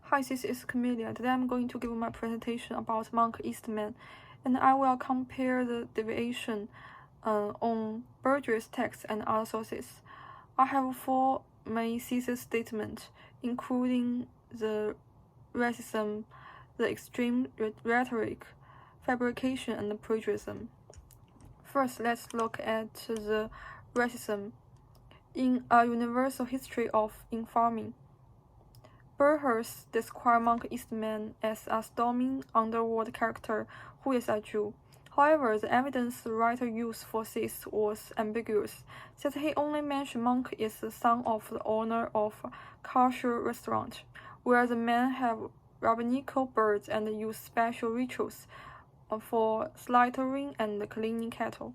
Hi, this is Camelia. Today I'm going to give my presentation about Monk Eastman, and I will compare the deviation on Burgess text and other sources. I have four main thesis statements, including the racism, the extreme rhetoric, fabrication, and plagiarism. First, let's look at the racism. In A Universal History of Farming, Burgess described Monk Eastman as a storming underworld character who is a Jew. However, the evidence the writer used for this was ambiguous, since he only mentioned Monk is the son of the owner of a kosher restaurant, where the men have rabbinical birds and use special rituals for slaughtering and cleaning cattle.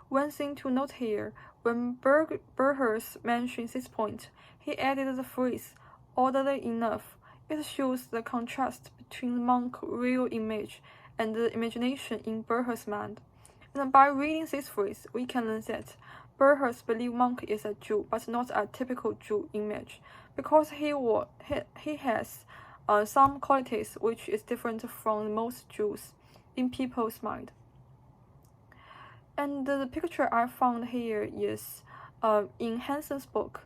One thing to note here, when Burgess mentioned this point, he added the phrase, "Oddly enough." It shows the contrast between the monk's real image and the imagination in Burgess' mind. And by reading this phrase, we can learn that Burgess believes Monk is a Jew, but not a typical Jew image, because he has some qualities which is different from most Jews in people's mind. And the picture I found here is in Hanson's book.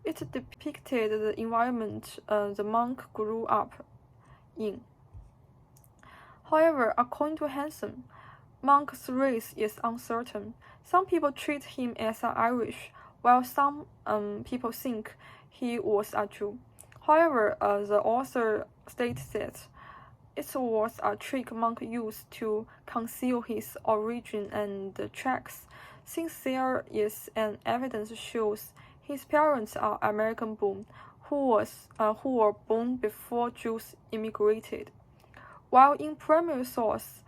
It depicted the environment the monk grew up in. However, according to Hanson, Monk's race is uncertain. Some people treat him as an Irish, while some people think he was a Jew. However, the author states that it was a trick Monk used to conceal his origin and the tracks, since there is an evidence shows his parents are American-born, who were born before Jews immigrated. While in primary source,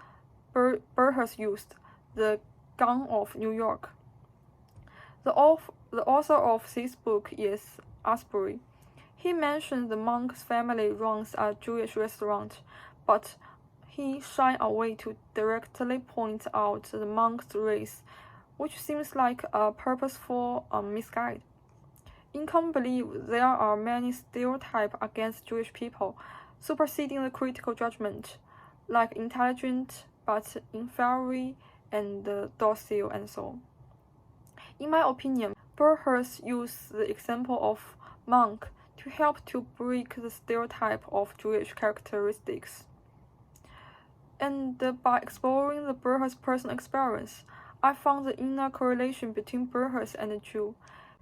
Burgess used the gun of New York. The author of this book is Asbury. He mentioned the monk's family runs a Jewish restaurant, but he shied away to directly point out the monk's race, which seems like a purposeful misguide. In common belief, there are many stereotypes against Jewish people, superseding the critical judgment, like intelligent but inferior and docile and so on. In my opinion, Burgess used the example of Monk to help to break the stereotype of Jewish characteristics. And by exploring the Burgess' personal experience, I found the inner correlation between Burgess and the Jew.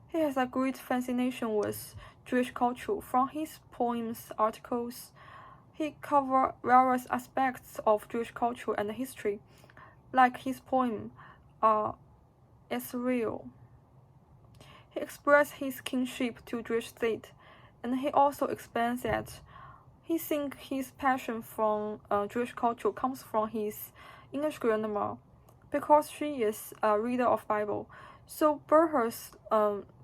He has a great fascination with Jewish culture. From his poems, articles, he covers various aspects of Jewish culture and history, like his poem, Israel. He expressed his kinship to Jewish state, and he also explains that he thinks his passion for Jewish culture comes from his English grandma, because she is a reader of Bible. So Burgess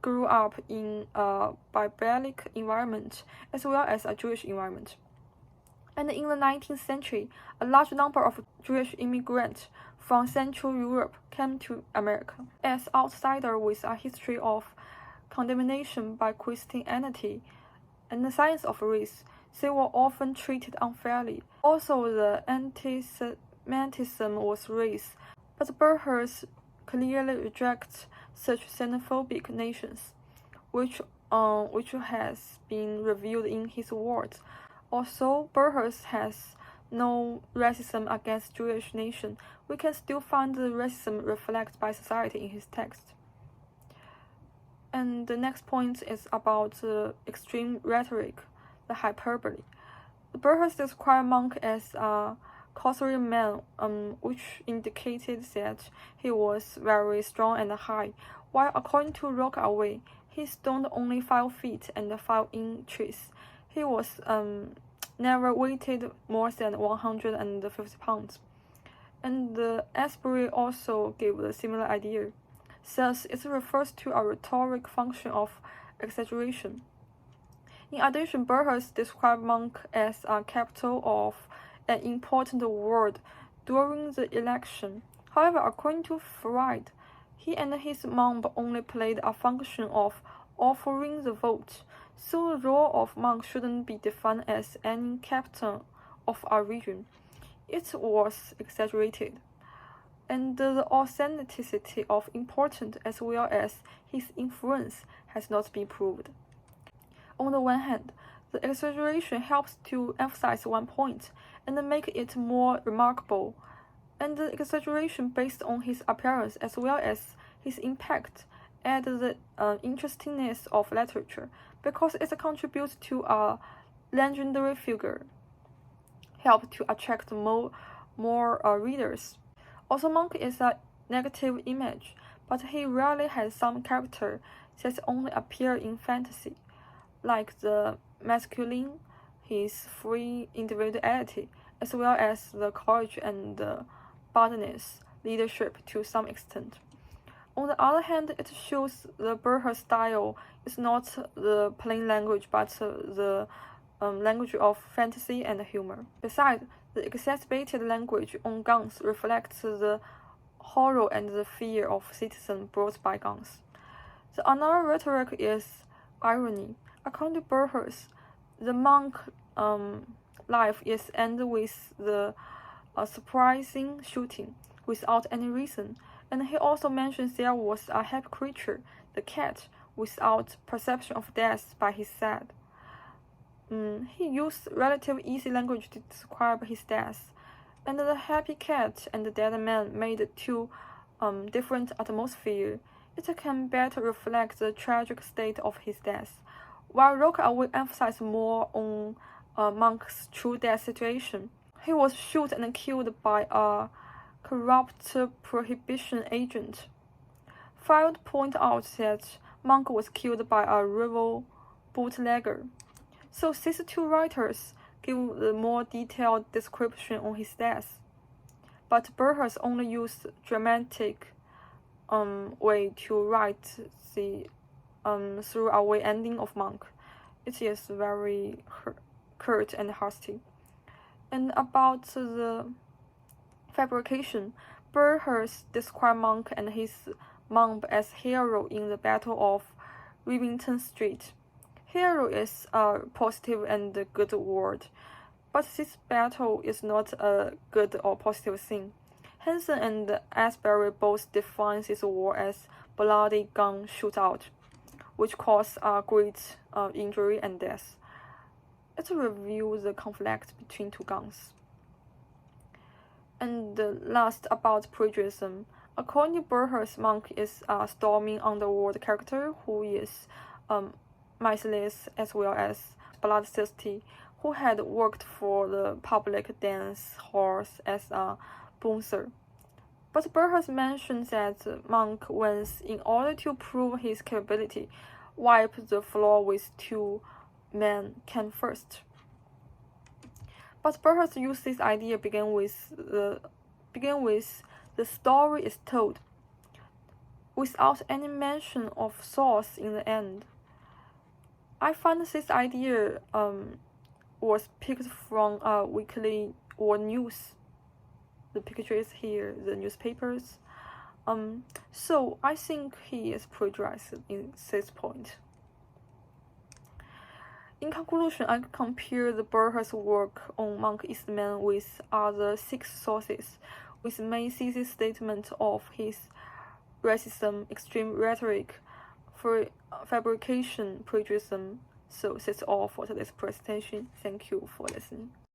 grew up in a Biblic environment as well as a Jewish environment. And in the 19th century, a large number of Jewish immigrants from Central Europe came to America. As outsiders with a history of condemnation by Christianity and the science of race, they were often treated unfairly. Also, the anti-Semitism was raised, but Burgess clearly rejects such xenophobic nations, which has been revealed in his words. Although Burgess has no racism against Jewish nation, we can still find the racism reflected by society in his text. And the next point is about the extreme rhetoric, the hyperbole. Burgess described Monk as a costly man, which indicated that he was very strong and high, while according to Rockaway, he stood only 5 feet and 5 inches. He was never weighted more than 150 pounds. And Asbury also gave a similar idea. Thus, it refers to a rhetoric function of exaggeration. In addition, Burgess described Monk as a capital of an important word during the election. However, according to Freud, he and his mom only played a function of offering the vote, So the role of monk shouldn't be defined as any captain of a region. It was exaggerated, and the authenticity of important as well as his influence has not been proved. On the one hand, the exaggeration helps to emphasize one point and make it more remarkable, and the exaggeration based on his appearance as well as his impact add the interestingness of literature because it contributes to a legendary figure, help to attract more readers. Also, Monk is a negative image, but he rarely has some character that only appear in fantasy, like the masculine, his free individuality, as well as the courage and the boldness, leadership to some extent. On the other hand, it shows the Burher style is not the plain language but the language of fantasy and humor. Besides, the exacerbated language on guns reflects the horror and the fear of citizens brought by guns. The another rhetoric is irony. According to Burhers, the monk life is ended with the surprising shooting without any reason, and he also mentions there was a happy creature, the cat, without perception of death by his side. He used relatively easy language to describe his death, and the happy cat and the dead man made two different atmospheres. It can better reflect the tragic state of his death, while Rockaway emphasized more on Monk's true death situation. He was shot and killed by a corrupt prohibition agent. Field point out that Monk was killed by a rival bootlegger. So these two writers give a more detailed description on his death, but Burhers only used dramatic way to write the throwaway ending of Monk. It is very curt and hasty. And about the fabrication, Burhers described Monk and his mob as hero in the Battle of Rivington Street. Hero is a positive and good word, but this battle is not a good or positive thing. Hansen and Asbury both define this war as bloody gun shootout, which caused a great injury and death. It reveals the conflict between two guns. And last, about plagiarism. According to Burhers, Monk is a storming underworld character who is merciless as well as bloodthirsty, who had worked for the public dance halls as a bouncer. But Burhers mentions that Monk once, in order to prove his capability, wiped the floor with two men can first. But Burhers used this idea begin with the story is told, without any mention of source in the end. I find this idea was picked from a weekly or news. The picture is here, the newspapers. So I think he is plagiarized in this point. In conclusion, I compare the Burhers' work on Monk Eastman with other 6 sources, which may see this statement of his racism, extreme rhetoric, fabrication, plagiarism. So that's all for today's presentation. Thank you for listening.